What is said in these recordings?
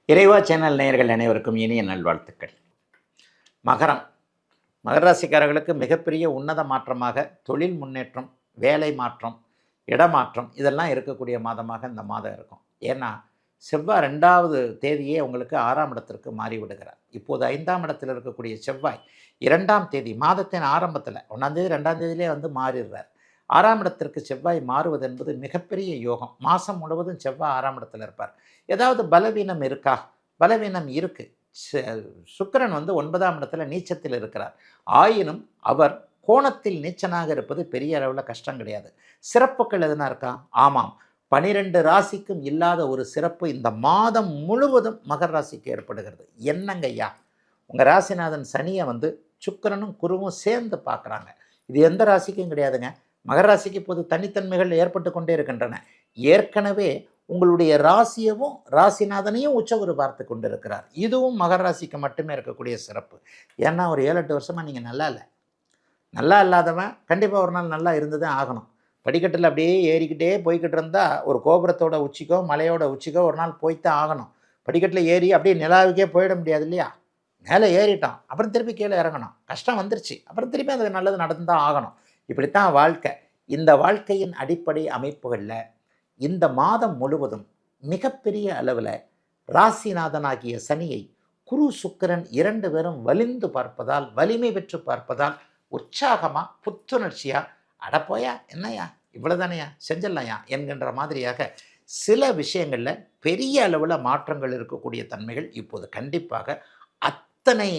இறைவா சேனல் நேயர்கள் அனைவருக்கும் இனிய நல்வாழ்த்துக்கள். மகரம் மகர ராசிக்காரர்களுக்கு மிகப்பெரிய உன்னத மாற்றமாக தொழில் முன்னேற்றம், வேலை மாற்றம், இடமாற்றம் இதெல்லாம் இருக்கக்கூடிய மாதமாக இந்த மாதம் இருக்கும். ஏன்னா செவ்வாய் 2வது தேதியே உங்களுக்கு 6ஆம் இடத்திற்கு மாறிவிடுகிறார். இப்போது 5ஆம் இடத்தில் இருக்கக்கூடிய செவ்வாய் 2ஆம் தேதி மாதத்தின் ஆரம்பத்தில் 1ஆம் தேதி 2ஆம் தேதியிலே வந்து மாறிடுறார். 6ஆம் இடத்திற்கு செவ்வாய் மாறுவது என்பது மிகப்பெரிய யோகம். மாதம் முழுவதும் செவ்வாய் 6ஆம் இடத்தில் இருப்பார். ஏதாவது பலவீனம் இருக்கா? பலவீனம் இருக்குது. சுக்கிரன் வந்து 9ஆம் இடத்துல நீச்சத்தில் இருக்கிறார். ஆயினும் அவர் கோணத்தில் நீச்சனாக இருப்பது பெரிய அளவில் கஷ்டம் கிடையாது. சிறப்புகள் எதுனா இருக்கா? ஆமாம், 12 ராசிக்கும் இல்லாத ஒரு சிறப்பு இந்த மாதம் முழுவதும் மகர ராசிக்கு ஏற்படுகிறது. என்னங்க ஐயா, உங்கள் ராசிநாதன் சனியை வந்து சுக்கிரனும் குருவும் சேர்ந்து பார்க்குறாங்க. இது எந்த ராசிக்கும் கிடையாதுங்க. மகர ராசிக்கு இப்போது தனித்தன்மைகள் ஏற்பட்டு கொண்டே இருக்கின்றன. ஏற்கனவே உங்களுடைய ராசியவும் ராசிநாதனையும் உச்சகுரு பார்த்து கொண்டு இருக்கிறார். இதுவும் மகர ராசிக்கு மட்டுமே இருக்கக்கூடிய சிறப்பு. ஏன்னா ஒரு 7-8 வருஷமாக நீங்கள் நல்லா இல்லாதவன் கண்டிப்பாக ஒரு நாள் நல்லா இருந்து தான் ஆகணும். படிக்கட்டில் அப்படியே ஏறிக்கிட்டே போய்கிட்டு இருந்தால் ஒரு கோபுரத்தோட உச்சிக்கோ மலையோட உச்சிக்கோ ஒரு நாள் போய்த்தான் ஆகணும். படிக்கட்டில் ஏறி அப்படியே நிலாவுக்கே போயிட முடியாது இல்லையா? மேலே ஏறிட்டோம், அப்புறம் திருப்பி கீழே இறங்கணும். கஷ்டம் வந்துருச்சு, அப்புறம் திருப்பி அது நல்லது நடந்து தான் ஆகணும். இப்படித்தான் வாழ்க்கை. இந்த வாழ்க்கையின் அடிப்படை அமைப்புகளில் இந்த மாதம் முழுவதும் மிகப்பெரிய அளவில் ராசிநாதனாகிய சனியை குரு சுக்கிரன் 2 பேரும் வலிந்து பார்ப்பதால், வலிமை பெற்று பார்ப்பதால் உற்சாகமாக புத்துணர்ச்சியாக அடப்போயா என்னையா இவ்வளோதானையா செஞ்சிடலையா என்கின்ற மாதிரியாக சில விஷயங்களில் பெரிய அளவில் மாற்றங்கள் இருக்கக்கூடிய தன்மைகள் இப்போது கண்டிப்பாக அத்தனை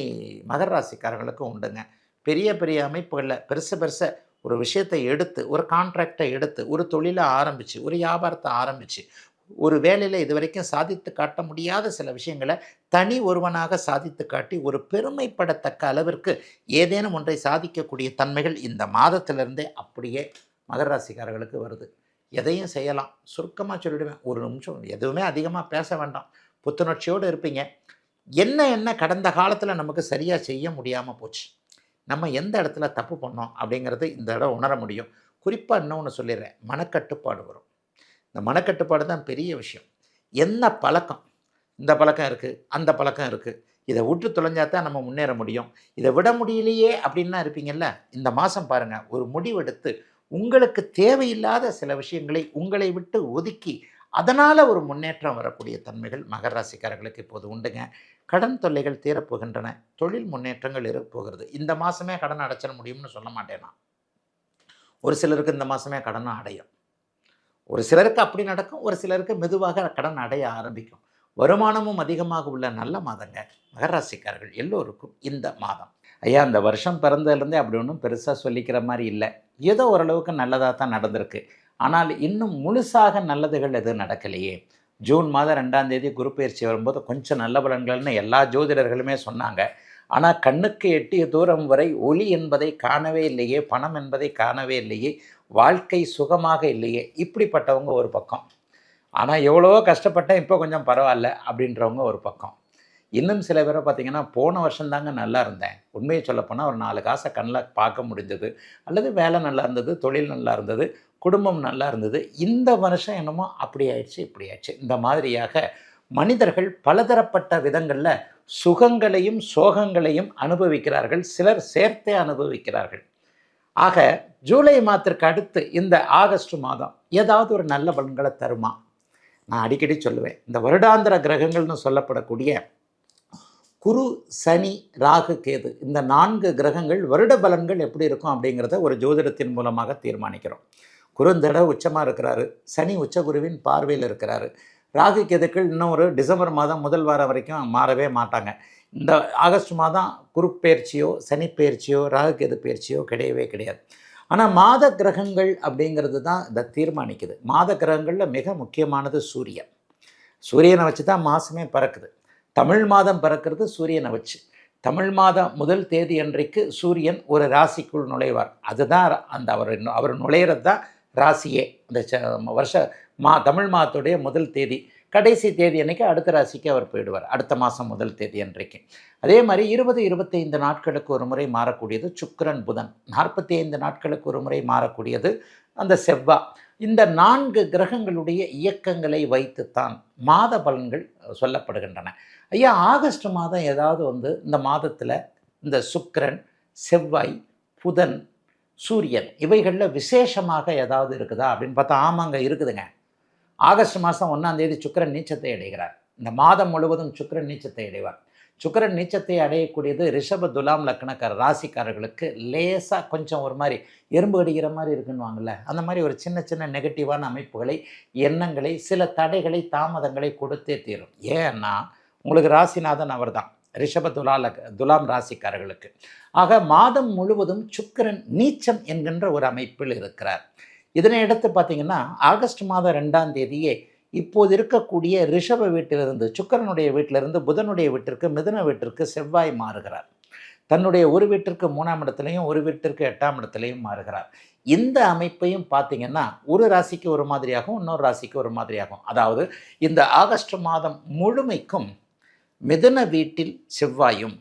மகர ராசிக்காரர்களுக்கும் உண்டுங்க. பெரிய பெரிய அமைப்புகளில் பெருச ஒரு விஷயத்தை எடுத்து, ஒரு கான்ட்ராக்டை எடுத்து, ஒரு தொழிலை ஆரம்பித்து, ஒரு வியாபாரத்தை ஆரம்பித்து, ஒரு வேலையில் இது வரைக்கும் சாதித்து காட்ட முடியாத சில விஷயங்களை தனி ஒருவனாக சாதித்து காட்டி ஒரு பெருமைப்படத்தக்க அளவிற்கு ஏதேனும் ஒன்றை சாதிக்கக்கூடிய தன்மைகள் இந்த மாதத்திலிருந்தே அப்படியே மகர ராசிக்காரர்களுக்கு வருது. எதையும் செய்யலாம். சுருக்கமாக சொல்லிவிடுவேன், ஒரு நிமிஷம் எதுவுமே அதிகமாக பேச வேண்டாம். புத்துணர்ச்சியோடு இருப்பீங்க. என்ன கடந்த காலத்தில் நமக்கு சரியாக செய்ய முடியாமல் போச்சு, நம்ம எந்த இடத்துல தப்பு பண்ணோம் அப்படிங்கிறது இந்த இடம் உணர முடியும். குறிப்பாக இன்னொன்று சொல்லிடுறேன், மனக்கட்டுப்பாடு வரும். இந்த மனக்கட்டுப்பாடு தான் பெரிய விஷயம். என்ன பழக்கம், இந்த பழக்கம் இருக்குது, அந்த பழக்கம் இருக்குது, இதை விட்டு தொலைஞ்சாதான் நம்ம முன்னேற முடியும், இதை விட முடியலையே அப்படின்லாம் இருப்பீங்கள்ல. இந்த மாதம் பாருங்கள், ஒரு முடிவெடுத்து உங்களுக்கு தேவையில்லாத சில விஷயங்களை உங்களை விட்டு ஒதுக்கி அதனால் ஒரு முன்னேற்றம் வரக்கூடிய தன்மைகள் மகர ராசிக்காரர்களுக்கு இப்போது உண்டுங்க. கடன் தொல்லைகள் தீரப்போகின்றன. தொழில் முன்னேற்றங்கள் இருப்போகிறது. இந்த மாதமே கடன் அடைச்சிட முடியும்னு சொல்ல மாட்டேனா. ஒரு சிலருக்கு இந்த மாதமே கடனை அடையும். ஒரு சிலருக்கு அப்படி நடக்கும், ஒரு சிலருக்கு மெதுவாக கடன் அடைய ஆரம்பிக்கும். வருமானமும் அதிகமாக உள்ள நல்ல மாதங்க மகர ராசிக்காரர்கள் எல்லோருக்கும் இந்த மாதம். ஐயா, இந்த வருஷம் பிறந்ததுலேருந்தே அப்படி ஒன்றும் பெருசாக சொல்லிக்கிற மாதிரி இல்லை. ஏதோ ஓரளவுக்கு நல்லதாக தான் நடந்திருக்கு. ஆனால் இன்னும் முழுசாக நல்லதுகள் எதுவும் நடக்கலையே. ஜூன் மாதம் 2ஆம் தேதி குரு பயிற்சி வரும்போது கொஞ்சம் நல்ல பலன்கள்னு எல்லா ஜோதிடர்களுமே சொன்னாங்க. ஆனால் கண்ணுக்கு எட்டிய தூரம் வரை ஒளி என்பதை காணவே இல்லையே, பணம் என்பதை காணவே இல்லையே, வாழ்க்கை சுகமாக இல்லையே. இப்படிப்பட்டவங்க ஒரு பக்கம். ஆனால் எவ்வளவோ கஷ்டப்பட்டேன், இப்போ கொஞ்சம் பரவாயில்ல அப்படின்றவங்க ஒரு பக்கம். இன்னும் சில பேரை பார்த்திங்கன்னா, போன வருஷம்தாங்க நல்லா இருந்தேன், உண்மையை சொல்லப்போனால் ஒரு 4 காசை கண்ணில் பார்க்க முடிஞ்சது, அல்லது வேலை நல்லா இருந்தது, தொழில் நல்லா இருந்தது, குடும்பம் நல்லா இருந்தது, இந்த வருஷம் என்னமோ அப்படி ஆயிடுச்சு இப்படி ஆயிடுச்சு. இந்த மாதிரியாக மனிதர்கள் பலதரப்பட்ட விதங்களில் சுகங்களையும் சோகங்களையும் அனுபவிக்கிறார்கள். சிலர் சேர்த்தே அனுபவிக்கிறார்கள். ஆக ஜூலை மாதத்திற்கு அடுத்து இந்த ஆகஸ்ட் மாதம் ஏதாவது ஒரு நல்ல பலன்களை தருமா? நான் அடிக்கடி சொல்லுவேன், இந்த வருடாந்திர கிரகங்கள்னு சொல்லப்படக்கூடிய குரு, சனி, ராகு, கேது, இந்த 4 கிரகங்கள் வருட பலன்கள் எப்படி இருக்கும் அப்படிங்கிறத ஒரு ஜோதிடத்தின் மூலமாக தீர்மானிக்கிறோம். குரு இந்த தடவை உச்சமாக இருக்கிறாரு, சனி உச்சகுருவின் பார்வையில் இருக்கிறாரு. ராகு கேதுக்கள் இன்னும் ஒரு டிசம்பர் மாதம் முதல் வாரம் வரைக்கும் மாறவே மாட்டாங்க. இந்த ஆகஸ்ட் மாதம் குரு பயிற்சியோ சனி பயிற்சியோ ராகு கேது பயிற்சியோ கிடையவே கிடையாது. ஆனால் மாத கிரகங்கள் அப்படிங்கிறது தான் இதை தீர்மானிக்குது. மாத கிரகங்களில் மிக முக்கியமானது சூரியன். சூரியனை வச்சு தான் மாதமே பிறக்குது. தமிழ் மாதம் பிறக்கிறது சூரியனை வச்சு. தமிழ் மாதம் முதல் தேதி அன்றைக்கு சூரியன் ஒரு ராசிக்குள் நுழைவார். அதுதான் அந்த அவர் நுழையிறது தான் ராசியே. இந்த தமிழ் மாதத்துடைய முதல் தேதி, கடைசி தேதி அன்றைக்கி அடுத்த ராசிக்கு அவர் போயிடுவார், அடுத்த மாதம் முதல் தேதி அன்றைக்கு. அதே மாதிரி 20-25 நாட்களுக்கு ஒரு முறை மாறக்கூடியது சுக்கிரன், புதன். 45 நாட்களுக்கு ஒரு முறை மாறக்கூடியது அந்த செவ்வாய். இந்த 4 கிரகங்களுடைய இயக்கங்களை வைத்துத்தான் மாத பலன்கள் சொல்லப்படுகின்றன. ஐயா, ஆகஸ்ட் மாதம் ஏதாவது இந்த மாதத்தில் இந்த சுக்கிரன், செவ்வாய், புதன், சூரியன் இவைகளில் விசேஷமாக ஏதாவது இருக்குதா அப்படின்னு பார்த்தா, ஆமாங்க இருக்குதுங்க. ஆகஸ்ட் மாதம் 1ஆம் தேதி சுக்கிரன் நீச்சத்தை அடைகிறார். இந்த மாதம் முழுவதும் சுக்கிரன் நீச்சத்தை அடைவார். சுக்கிரன் நீச்சத்தை அடையக்கூடியது ரிஷப, துலாம் லக்னக்கார ராசிக்காரர்களுக்கு லேசாக கொஞ்சம் ஒரு மாதிரி எறும்பு கடிக்கிற மாதிரி இருக்குன்னுவாங்கள்ல, அந்த மாதிரி ஒரு சின்ன சின்ன நெகட்டிவான அமைப்புகளை, எண்ணங்களை, சில தடைகளை, தாமதங்களை கொடுத்தே தீரும். ஏன்னா உங்களுக்கு ராசிநாதன் அவர் தான் ரிஷப, துலாம் ராசிக்காரர்களுக்கு. ஆக மாதம் முழுவதும் சுக்கிரன் நீச்சம் என்கின்ற ஒரு அமைப்பில் இருக்கிறார். இதனை எடுத்து பார்த்தீங்கன்னா, ஆகஸ்ட் மாதம் 2ஆம் தேதியே இப்போது இருக்கக்கூடிய ரிஷப வீட்டிலிருந்து, சுக்கிரனுடைய வீட்டிலிருந்து புதனுடைய வீட்டிற்கு, மிதுன வீட்டிற்கு செவ்வாய் மாறுகிறார். தன்னுடைய ஒரு வீட்டிற்கு 3ஆம் இடத்துலையும், ஒரு வீட்டிற்கு 8ஆம் இடத்துலையும் மாறுகிறார். இந்த அமைப்பையும் பார்த்தீங்கன்னா, ஒரு ராசிக்கு ஒரு மாதிரியாகவும், இன்னொரு ராசிக்கு ஒரு மாதிரியாகும். அதாவது இந்த ஆகஸ்ட் மாதம் முழுமைக்கும் மிதுன வீட்டில் செவ்வாயும்,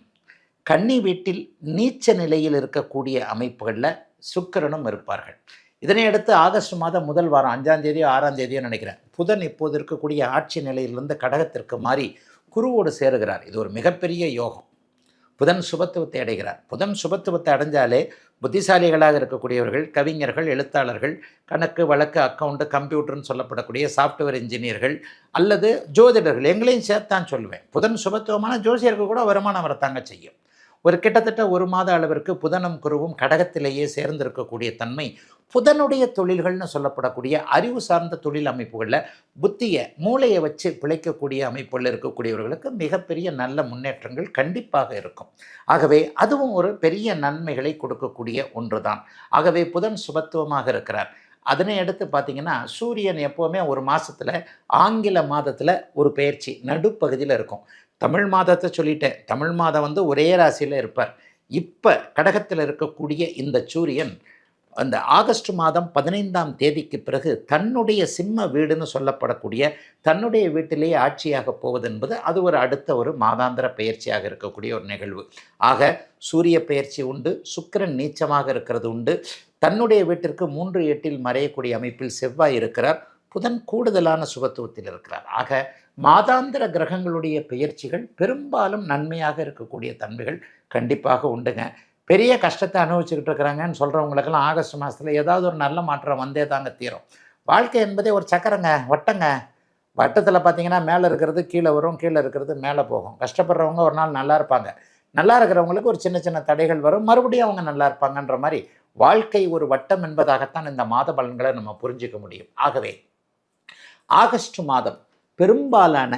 கன்னி வீட்டில் நீச்ச நிலையில் இருக்கக்கூடிய அமைப்புகளில் சுக்கிரனும் இருப்பார்கள். இதனையடுத்து ஆகஸ்ட் மாதம் முதல் வாரம் 5ஆம் தேதியோ 6ஆம் தேதியோ நினைக்கிறேன், புதன் இப்போது இருக்கக்கூடிய ஆட்சி நிலையிலிருந்து கடகத்திற்கு மாறி குருவோடு சேருகிறார். இது ஒரு மிகப்பெரிய யோகம். புதன் சுபத்துவத்தை அடைகிறார். புதன் சுபத்துவத்தை அடைஞ்சாலே புத்திசாலிகளாக இருக்கக்கூடியவர்கள், கவிஞர்கள், எழுத்தாளர்கள், கணக்கு வழக்கு, அக்கௌண்ட்டு, கம்ப்யூட்டர்னு சொல்லப்படக்கூடிய சாஃப்ட்வேர் இன்ஜினியர்கள் அல்லது ஜோதிடர்கள், எங்களையும் சேர்த்தான் சொல்லுவேன். புதன் சுபத்துவமான ஜோசியர்கள் கூட வருமானம் வரத்தாங்க செய்யும். ஒரு கிட்டத்தட்ட 1 மாத அளவிற்கு புதனும் குருவும் கடகத்திலேயே சேர்ந்திருக்கக்கூடிய தன்மை புதனுடைய தொழில்கள்னு சொல்லப்படக்கூடிய அறிவு சார்ந்த தொழில் அமைப்புகளில் புத்தியை, மூளையை வச்சு பிழைக்கக்கூடிய அமைப்புகளில் இருக்கக்கூடியவர்களுக்கு மிகப்பெரிய நல்ல முன்னேற்றங்கள் கண்டிப்பாக இருக்கும். ஆகவே அதுவும் ஒரு பெரிய நன்மைகளை கொடுக்கக்கூடிய ஒன்று தான். ஆகவே புதன் சுபத்துவமாக இருக்கிறார். அதனை அடுத்து பார்த்தீங்கன்னா, சூரியன் எப்போவுமே ஒரு மாதத்தில், ஆங்கில மாதத்தில் ஒரு பெயர்ச்சி நடுப்பகுதியில் இருக்கும். தமிழ் மாதத்தை சொல்லிட்டேன். தமிழ் மாதம் ஒரே ராசியில் இருப்பார். இப்போ கடகத்தில் இருக்கக்கூடிய இந்த சூரியன் அந்த ஆகஸ்ட் மாதம் 15ஆம் தேதிக்கு பிறகு தன்னுடைய சிம்ம வீடுன்னு சொல்லப்படக்கூடிய தன்னுடைய வீட்டிலேயே ஆட்சியாக போவது என்பது அது ஒரு அடுத்த ஒரு மாதாந்திர பெயர்ச்சியாக இருக்கக்கூடிய ஒரு நிகழ்வு. ஆக சூரிய பெயர்ச்சி உண்டு, சுக்கிரன் நீச்சமாக இருக்கிறது உண்டு, தன்னுடைய வீட்டிற்கு 3-8 மறையக்கூடிய அமைப்பில் செவ்வாய் இருக்கிறார், புதன் கூடுதலான சுபத்துவத்தில் இருக்கிறார். ஆக மாதாந்திர கிரகங்களுடைய பெயர்ச்சிகள் பெரும்பாலும் நன்மையாக இருக்கக்கூடிய தன்மைகள் கண்டிப்பாக உண்டுங்க. பெரிய கஷ்டத்தை அனுபவிச்சுக்கிட்டு இருக்கிறாங்கன்னு சொல்கிறவங்களுக்கெல்லாம் ஆகஸ்ட் மாதத்தில் ஏதாவது ஒரு நல்ல மாற்றம் வந்தே தாங்க தீரும். வாழ்க்கை என்பதே ஒரு சக்கரங்க, வட்டங்க. வட்டத்தில் பார்த்தீங்கன்னா மேலே இருக்கிறது கீழே வரும், கீழே இருக்கிறது மேலே போகும். கஷ்டப்படுறவங்க ஒரு நாள் நல்லா இருப்பாங்க, நல்லா இருக்கிறவங்களுக்கு ஒரு சின்ன சின்ன தடைகள் வரும், மறுபடியும் அவங்க நல்லா இருப்பாங்கன்ற மாதிரி வாழ்க்கை ஒரு வட்டம் என்பதாகத்தான் இந்த மாத பலன்களை நம்ம புரிஞ்சிக்க முடியும். ஆகவே ஆகஸ்ட் மாதம் பெரும்பாலான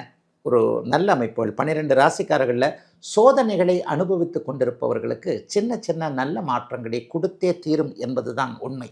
ஒரு நல்ல அமைப்புகள் 12 ராசிக்காரர்களில் சோதனைகளை அனுபவித்து கொண்டிருப்பவர்களுக்கு சின்ன சின்ன நல்ல மாற்றங்களை கொடுத்தே தீரும் என்பதுதான் உண்மை.